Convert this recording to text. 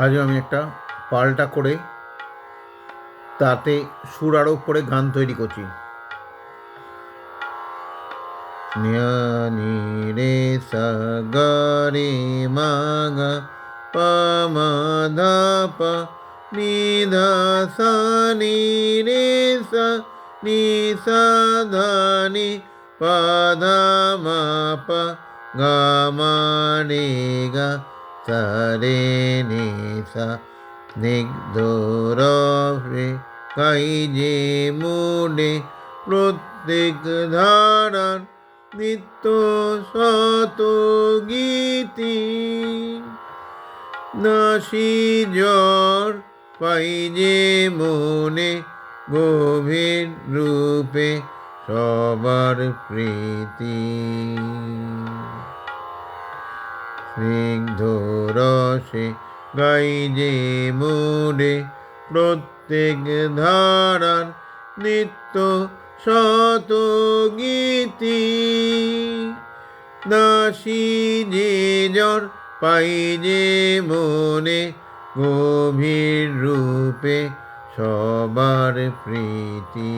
আজও আমি একটা পাল্টা করে তাতে সুর আরোপ করে গান তৈরি করছি। নি রে সা গা রে মা গা পা মা ধা পা নি ধা সা নি রে সা নি সা ধা নি পা ধা মা পা গা মা রে গা সা রে নি সা স্নিগ্ধ রসে গাই যে মোডে প্রত্যেক ধারার নিত্য শত গীতি। নাসি জ্বর পাই যে মনে গভীর রূপে সবার প্রীতি। স্নিগ্ধ রসে গাই যে মোডে প্রত্যেক ধারার নিত্য শত গীতি। নাসি যে জ্বর পাই যে মনে গভীর রূপে সবার প্রীতি।